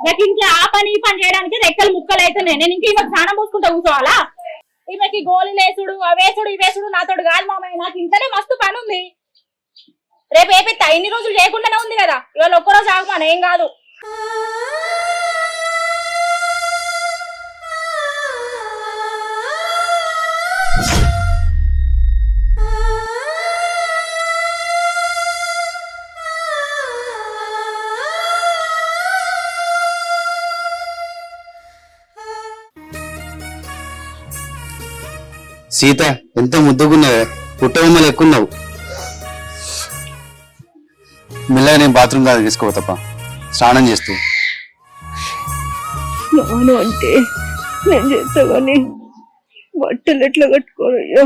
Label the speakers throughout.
Speaker 1: నాకు ఇంట్లో ఆ పని ఈ పని చేయడానికి రెక్కలు ముక్కలు అవుతున్నాయి. నేను ఇంకా ఈమెకు స్నానం పూసుకుంటా కూర్చోవాలా? ఈమెకి గోళీలు వేసుడు అవేసుడు ఇవేసుడు నాతోడు కాదు మామయ్య. నాకు ఇంట్లోనే మస్తు పని ఉంది. రేపు ఏపెత్తా, ఇన్ని రోజులు చేయకుండానే ఉంది కదా, ఇవాళ ఒక్కరోజు ఆగమాను, ఏం కాదు.
Speaker 2: సీత ఎంత ముద్దుకున్నావే, పుట్టబొమ్మలు ఎక్కున్నావు. మెల్లగా నేను బాత్రూమ్ దాకా తీసుకోవతప్ప, స్నానం చేస్తూ.
Speaker 3: నాను అంటే నేను చేస్తా కానీ బట్టలు ఎట్లా కట్టుకోరయ్యా?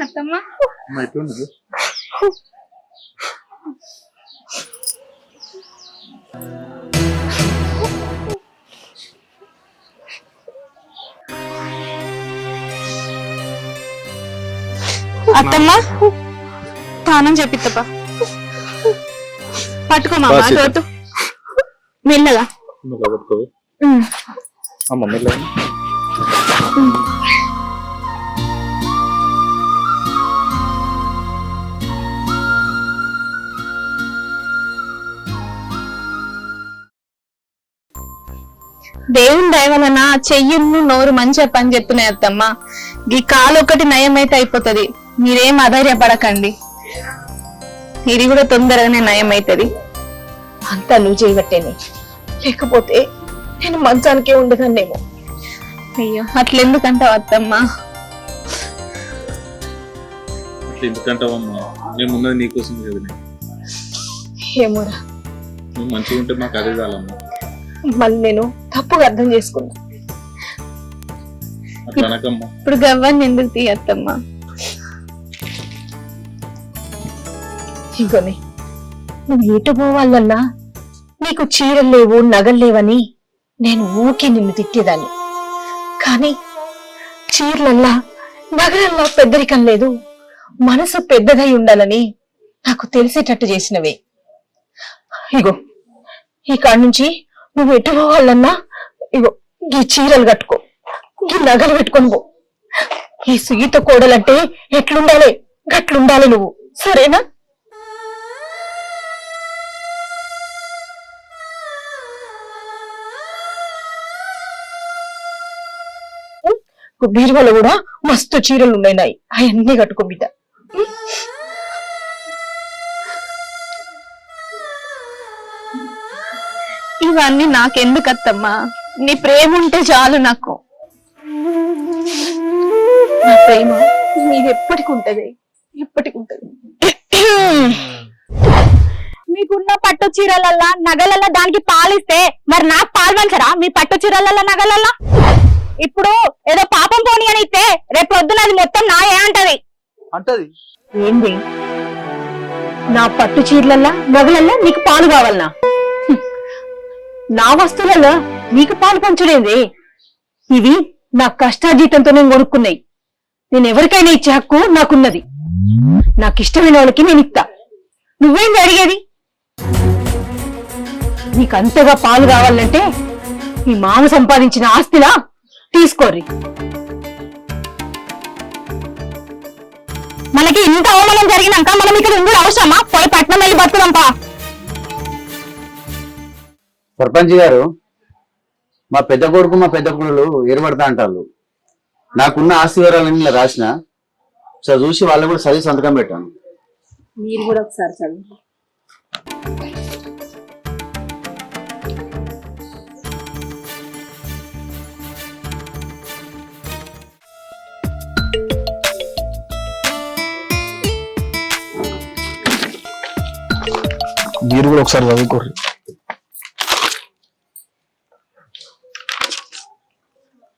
Speaker 1: అత్తమ్మా
Speaker 3: అత్తమ్మా తానం చెప్పిత్తప్ప, పట్టుకోమా చోటు మెల్లగా. దేవుని దయ వలన చెయ్యును నోరు మంచిగా పని చెప్తున్నాయి అత్తమ్మ. ఈ కాలు ఒకటి నయం అయితే అయిపోతుంది, మీరేం ఆధైర్యపడకండి. ఇది కూడా తొందరగానే నయం అవుతుంది. అంతా నువ్వు చేయబట్టేనే, లేకపోతే నేను మంచానికే ఉండదన్నేమో. అయ్యో అట్లెందుకంటావు అత్తమ్మ?
Speaker 4: ఎందుకంటావమ్మా, మేము ఉన్నది నీకోసం కదా.
Speaker 3: ఏమోరా,
Speaker 4: నువ్వు మంచిగా ఉంటే మాకు అదే చాలమ్మా.
Speaker 3: మళ్ళీ నేను తప్పుగా అర్థం చేసుకున్నా. ఇప్పుడు గవ్వని ఎందుకు తీయత్తమ్మా? ఇంకొని నువ్వు ఎటు పోవాలన్నా నీకు చీరలు లేవు నగలు లేవని నేను ఊకే నిన్ను తిట్టేదాన్ని. కానీ చీరలల్లా నగలల్లా పెద్దరికం లేదు, మనసు పెద్దదై ఉండాలని నాకు తెలిసేటట్టు చేసినవే. ఇగో ఈ కాడి నుంచి నువ్వు ఎటు పోవాలన్నా ఇగో ఈ చీరలు కట్టుకో, ఈ నగలు పెట్టుకొని పో. ఈ సీత కోడలంటే ఎట్లుండాలి గట్లుండాలి నువ్వు, సరేనా? బీరువాలో కూడా మస్తు చీరలు ఉన్నాయి, అవన్నీ కట్టుకో బిడ్డ. ఇవన్నీ నాకెందుకత్తమ్మా? నీ ప్రేమ ఉంటే చాలు నాకు. నా ప్రేమ నీది ఎప్పటికి ఉంటది, ఎప్పటికి ఉంటది.
Speaker 1: మీకున్న పట్టు చీరలల్లా నగలల్లా దానికి పాలిస్తే మరి నాకు పాలు పంచరా మీ పట్టు చీరలల్లా నగలల్లా? ఇప్పుడు ఏదో పాపం పోని అని ఇస్తే రేపు పొద్దున అది మొత్తం నా ఏమంటది
Speaker 2: అంటది.
Speaker 3: ఏంది నా పట్టు చీరలల్లా నగలల్లా నీకు పాలు కావాలనా? నా వస్తువులలో నీకు పాలు పంచుడేంది? ఇవి నా కష్టార్జితంతో నేను కొనుక్కున్నాయి. నేను ఎవరికైనా ఇచ్చే హక్కు నాకున్నది. నాకు ఇష్టమైన వాళ్ళకి నేను ఇస్తా. నువ్వేంది అడిగేది? నీకు అంతగా పాలు కావాలంటే ఈ మామ సంపాదించిన ఆస్తిలా తీసుకోర్రి.
Speaker 1: మనకి ఇంత అవమానం జరిగినాక మనం ఇక్కడ ఉండి అవసరమా? పోయి పట్నం వెళ్ళి బతుకుదాంపా.
Speaker 2: సర్పంచ్ గారు, మా పెద్ద కొడుకు మా పెద్ద కొడులు ఏర్పడతా అంటారు. నాకున్న ఆస్తి వివరాలన్నీ ఇలా రాసిన, ఒకసారి చూసి వాళ్ళు కూడా చదివి సంతకం పెట్టాను.
Speaker 3: మీరు కూడా ఒకసారి చదువు.
Speaker 5: మీరు కూడా ఒకసారి చదువుకోర్రి.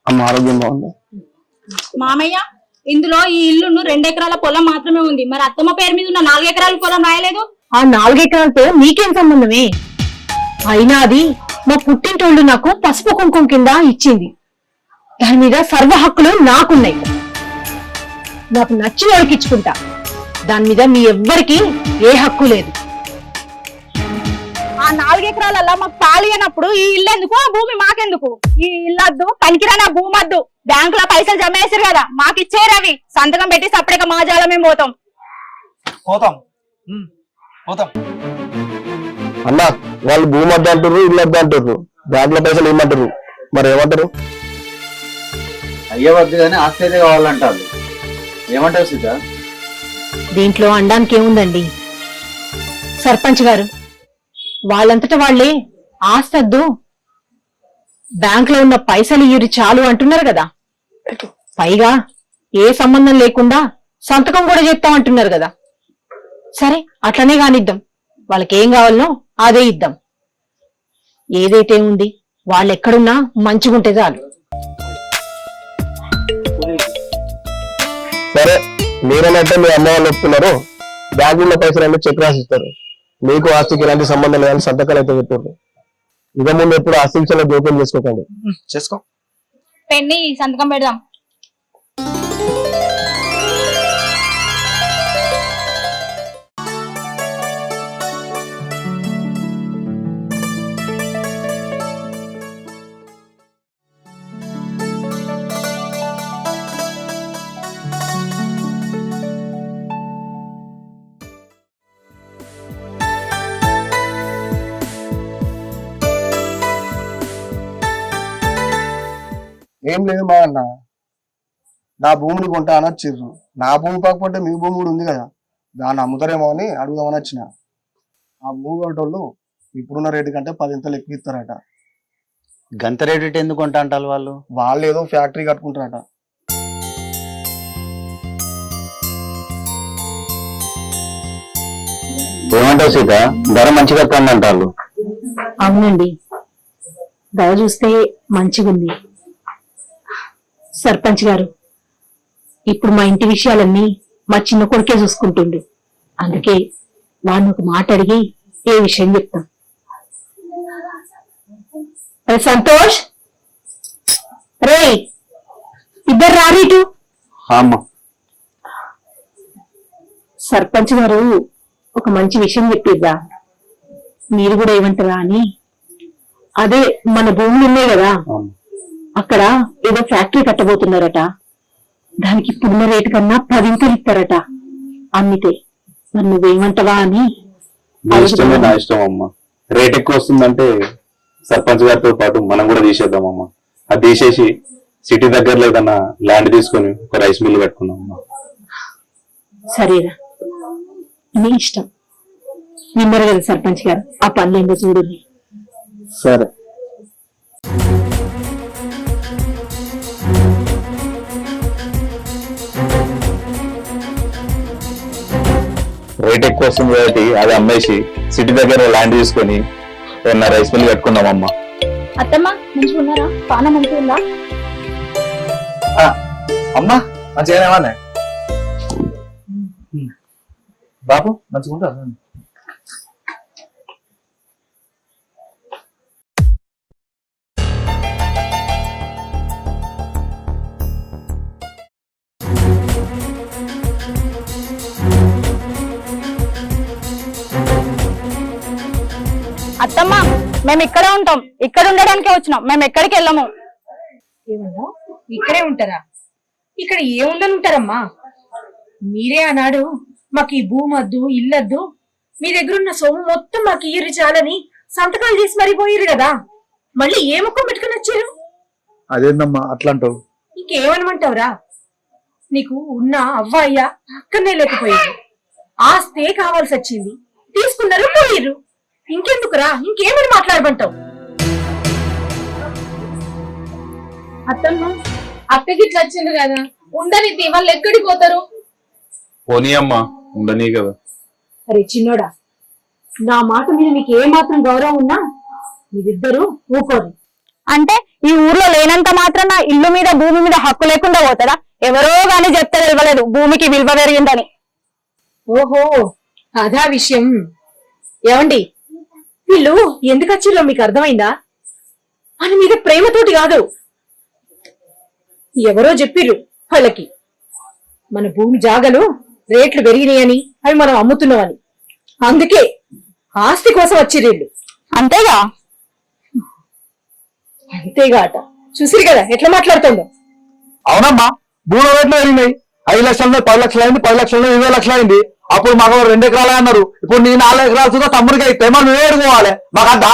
Speaker 5: అమ్మ ఆరోగ్యం బాగుంది?
Speaker 1: మామయ్య, ఇందులో ఈ ఇల్లును 2 ఎకరాల పొలం మాత్రమే ఉంది, మరి అత్తమ్మ పేరు మీద ఉన్న 4 ఎకరాల పొలం రాయలేదు.
Speaker 3: ఆ 4 ఎకరాలతో నీకేం సంబంధమే? అయినా అది మా పుట్టింటోళ్ళు నాకు పసుపు కుంకుమ కింద ఇచ్చింది. దాని మీద సర్వ హక్కులు నాకున్నాయి. నాకు నచ్చిన వాడికి ఇచ్చుకుంటా. దాని మీద మీ ఎవ్వరికి ఏ హక్కు లేదు.
Speaker 1: ఆ 4 ఎకరాలల్లా మాకు పాలు ఇవ్వనప్పుడు ఈ ఇల్లు ఎందుకు, ఆ భూమి మాకెందుకు? ఈ ఇల్లద్దు, పనికిరాని ఆ భూమి వద్దు. బ్యాంకులో పైసలు జమ చేసారు కదా, మాకు ఇచ్చేరు. అవి సంతకం పెట్టి సపరేట్గా మా జాలమే పోతాం.
Speaker 6: పోతాం.
Speaker 5: అన్న వాళ్ళు భూమి వద్ద అంటారు, ఇల్లు వద్ద అంటారు, బ్యాంకుల పైసలు ఏమంటారు, మరి ఏమంటారు?
Speaker 2: అయ్యవద్దు కానీ ఆస్తి అయితే కావాలంటారు. ఏమంటారు సీత?
Speaker 3: దీంట్లో అనడానికి ఏముందండి సర్పంచ్ గారు, వాళ్ళంతటా వాళ్ళే ఆస్తద్దు బ్యాంకులో ఉన్న పైసలు ఇయ్యురి చాలు అంటున్నారు కదా. పైగా ఏ సంబంధం లేకుండా సంతకం కూడా చెప్తాం అంటున్నారు కదా. సరే అట్లనే కానిద్దాం, వాళ్ళకి ఏం కావాలనో అదే ఇద్దాం. ఏదైతే ఉంది వాళ్ళు ఎక్కడున్నా మంచిగుంటే చాలు.
Speaker 5: సరే మీరేనంటే మీ అమ్మ వాళ్ళు ఒప్పుకున్నారు, బ్యాంకుల్లో పైసలు అంటే చెక్ రాసిస్తారు. మీకు ఆస్తికి ఎలాంటి సంబంధం లేదని సంతకాలు అయితే పెట్టారు. ఇక ముందు ఎప్పుడు ఆస్తి విషయంలో జోక్యం చేసుకోకండి.
Speaker 6: చేసుకో.
Speaker 1: పెన్ని సంతకం పెడదాం.
Speaker 5: ఏం లేదు మా అన్న, నా భూమిని కొంటా అని వచ్చిర్రు. నా భూమి కాకపోతే మీ భూమి కూడా ఉంది కదా, దాన్ని అమ్ముతారేమో అని అడుగుదామని వచ్చిన. ఆ భూమి కొట్టోళ్ళు ఇప్పుడున్న రేటు కంటే 10 ఎక్కువ ఇస్తారట.
Speaker 2: గంత రేటు ఎందుకు కొంటా అంటారు వాళ్ళు?
Speaker 5: వాళ్ళు ఏదో ఫ్యాక్టరీ కట్టుకుంటారట.
Speaker 2: ఏమంటావు సీత? ధర మంచిగా అంటారు.
Speaker 3: అవునండి, ధర చూస్తే మంచిగుంది. సర్పంచ్ గారు, ఇప్పుడు మా ఇంటి విషయాలన్నీ మా చిన్న కొడుకే చూసుకుంటుండు. అందుకే వాడిని ఒక మాట అడిగి ఏ విషయం చెప్తాం. సంతోష్, రే ఇద్దరు రారీటు.
Speaker 2: అమ్మ,
Speaker 3: సర్పంచ్ గారు ఒక మంచి విషయం చెప్పిద్దా, మీరు కూడా ఏమంటారా అని. అదే మన భూములు ఉన్నాయి కదా, అక్కడ ఏదో ఫ్యాక్టరీ కట్టబోతున్నారట. దానికి ఇప్పుడున్న రేటు కన్నా 10 ఇస్తారట అమ్మితే. మరి నువ్వేమంటావా అని.
Speaker 4: నా ఇష్టం అమ్మ. రేట్ ఎక్కువ వస్తుందంటే సర్పంచ్ గారితో పాటు మనం కూడా తీసేద్దామమ్మా. అది తీసేసి సిటీ దగ్గరలో ఏదన్నా ల్యాండ్ తీసుకొని ఒక రైస్ మిల్ కట్టుకుందాం అమ్మా.
Speaker 3: సరేరా, నీ ఇష్టం. విన్నారు కదా సర్పంచ్ గారు, ఆ పనులు ఏంటో చూడండి.
Speaker 5: సరే.
Speaker 4: రేట్ ఎక్కువ వస్తుంది కాబట్టి అది అమ్మేసి సిటీ దగ్గర ల్యాండ్ తీసుకొని ఏమన్నా రైస్ మిల్ కట్టుకుందామమ్మా.
Speaker 1: అత్తమ్మ మంచిగా ఉన్నారా? పాన మంచిగా ఉందా?
Speaker 6: అమ్మా మంచిగానే ఏమన్నా బాబు మంచిగా ఉంటారు.
Speaker 1: అత్తమ్మ మేము ఇక్కడే ఉంటాం, ఇక్కడ ఉండడానికే వచ్చినాం, మేము ఎక్కడికి వెళ్ళము.
Speaker 3: ఏమన్నా ఇక్కడే ఉంటారా? ఇక్కడ ఏముందని ఉంటారమ్మా? మీరే అన్నాడు మాకు ఈ భూమి వద్దు, ఇల్లొద్దు, మీ దగ్గర ఉన్న సొమ్ము మొత్తం మాకు ఇయ్యరు చాలని సంతకాలు చేసి మరిపోయారు కదా. మళ్ళీ ఏ ముఖం పెట్టుకుని వచ్చారు?
Speaker 6: అదేందమ్మా అట్లా అంటావు?
Speaker 3: ఇంకేమనమంటావురా? నీకు ఉన్న అవ్వ అయ్య అక్కడనే లేకపోయారు, ఆస్తే కావాల్సి వచ్చింది, తీసుకున్నారు, పోయిర్రు. ఇంకెందుకురా? ఇంకేమని మాట్లాడమంటావు?
Speaker 1: అత్తమ్మ అక్కకి ఇట్లా వచ్చింది కదా, ఉండనిద్ది, వాళ్ళు ఎక్కడికి పోతారు?
Speaker 4: పోనీ అమ్మా, ఉండనీ కదా.
Speaker 3: అరే చిన్నోడా, నా మాట మీద నీకు ఏ మాత్రం గౌరవం ఉన్నా మీరిద్దరూ ఊకోరు.
Speaker 1: అంటే ఈ ఊర్లో లేనంత మాత్రం నా ఇల్లు మీద భూమి మీద హక్కు లేకుండా పోతారా? ఎవరో గాని చెప్తే తెలియలేదు భూమికి విలువ పెరిగిందని.
Speaker 3: ఓహో, అదా విషయం. ఏమండి, వీళ్ళు ఎందుకు వచ్చిర్రో మీకు అర్థమైందా? అని మీద ప్రేమతోటి కాదు, ఎవరో చెప్పిర్రు వాళ్ళకి మన భూమి జాగలు రేట్లు పెరిగినాయని అవి మనం అమ్ముతున్నామని. అందుకే ఆస్తి కోసం వచ్చిర్రు.
Speaker 1: అంతేగా
Speaker 3: అంతేగాట. చూసిరు కదా ఎట్లా మాట్లాడుతుందో.
Speaker 6: అవునమ్మా, భూముల రేట్లు పెరిగినాయి. 5 లక్షలు 10 లక్షలు అయింది, 10 లక్షలు 20 లక్షలు అయింది. అప్పుడు మాకు 2 ఎకరాలే అన్నారు. ఇప్పుడు నీ 4 ఎకరాలు చూద్దా తమ్ముడికి అయితే మరి నువ్వే ఎడుకోవాలి. మాకంతా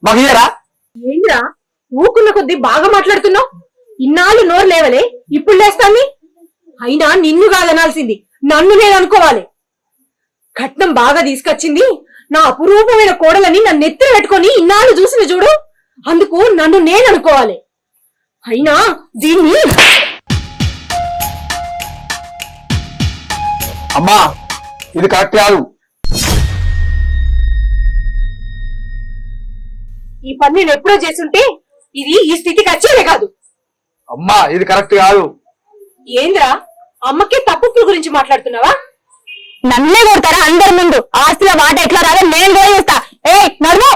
Speaker 6: మాకు ఇయ్యరా?
Speaker 3: ఏంద్రా ఊకున్న కొద్దీ బాగా మాట్లాడుతున్నావు. ఇన్నాళ్ళు నోరు లేవలే, ఇప్పుడు లేస్తాన్ని. అయినా నిన్ను కాదనాల్సింది నన్ను నేను అనుకోవాలి. కట్నం బాగా తీసుకొచ్చింది నా అపురూపమైన కోడలని నన్ను ఎత్తున పెట్టుకొని ఇన్నాళ్ళు చూసిన చూడు, అందుకు నన్ను నేను అనుకోవాలి. అయినా దీన్ని
Speaker 6: అమ్మా ఇది కరెక్ట్ కాదు.
Speaker 3: ఈ పని నేను ఎప్పుడో చేసుంటే ఇది ఈ స్థితికి వచ్చేదే కాదు.
Speaker 6: అమ్మా ఇది కరెక్ట్ కాదు.
Speaker 3: ఏంద్రా అమ్మకే తప్పుల గురించి మాట్లాడుతున్నావా?
Speaker 1: నన్నే కొడతారా అందరి ముందు? ఆస్తిలో వాట ఎట్లా రాదో నేను కూడా చూస్తా. ఏ నడుము.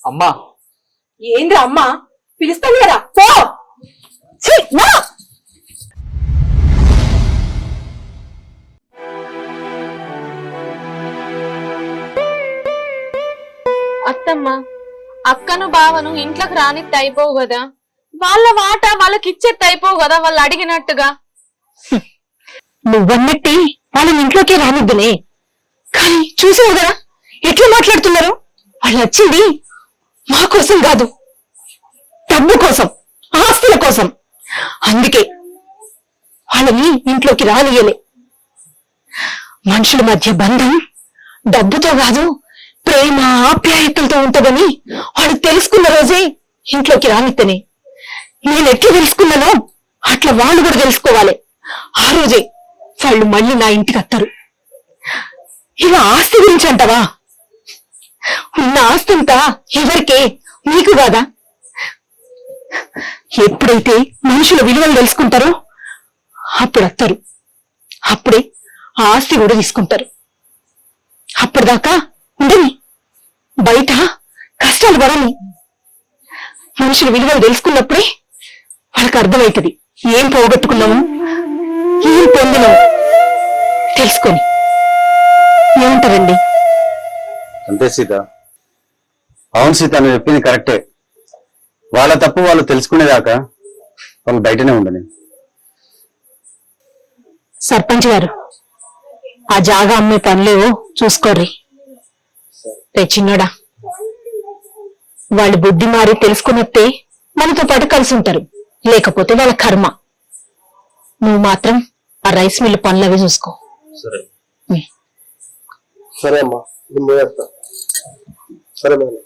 Speaker 6: అమ్మా
Speaker 3: ఏంద్రా అమ్మ పిలుస్తాను కదా, పో.
Speaker 1: ఛీ, నడు.
Speaker 7: అత్తమ్మ, అక్కను బావను ఇంట్లోకి రానిత్తి అయిపోవు కదా, వాళ్ళ వాట వాళ్ళకి ఇచ్చేత్తి అయిపోవు కదా వాళ్ళు అడిగినట్టుగా.
Speaker 3: నువ్వన్నట్టే వాళ్ళని ఇంట్లోకి రానిద్దులే, కానీ చూసావు కదా ఎట్లా మాట్లాడుతున్నారు. వాళ్ళు వచ్చింది మా కోసం కాదు, డబ్బు కోసం, ఆస్తుల కోసం. అందుకే వాళ్ళని ఇంట్లోకి రానియలే. మనుషుల మధ్య బంధం డబ్బుతో కాదు, ప్రేమ ఆప్యాయతలతో ఉంటుందని వాళ్ళు తెలుసుకున్న రోజే ఇంట్లోకి రానిత్తనే. నేను ఎట్లా తెలుసుకున్నానో అట్లా వాళ్ళు కూడా తెలుసుకోవాలి. ఆ రోజే వాళ్ళు మళ్ళీ నా ఇంటికి వస్తారు. ఇలా ఆస్తి గురించి అంటావా? ఉన్న ఆస్తి అంతా ఎవరికే, నీకు కాదా? ఎప్పుడైతే మనుషుల విలువలు తెలుసుకుంటారో అప్పుడు వస్తారు. అప్పుడే ఆ ఆస్తి కూడా తీసుకుంటారు. అప్పటిదాకా ఉండని, బయట కష్టాలు పడని. మనుషుల విలువలు తెలుసుకున్నప్పుడే వాళ్ళకి అర్థమవుతుంది ఏం పోగొట్టుకున్నాము, ఏం పొందినాము తెలుసుకొని. ఏమంటారండి?
Speaker 2: అంతే సీత. అవును సీత, నువ్వు చెప్పింది కరెక్టే. వాళ్ళ తప్పు వాళ్ళు తెలుసుకునేదాకా వాళ్ళు బయటనే ఉండని.
Speaker 3: సర్పంచ్ గారు, ఆ జాగా అమ్మే పనులేవో చూసుకోర్రి. రే చిన్నోడా, వాళ్ళు బుద్ధి మారి తెలుసుకున్నట్టే మనతో పాటు కలిసి ఉంటారు, లేకపోతే వాళ్ళ కర్మ. నువ్వు మాత్రం ఆ రైస్ మిల్లు పనులవి చూసుకో.
Speaker 5: సరే అమ్మా, నేను పోయేస్తా. సరే మేడం.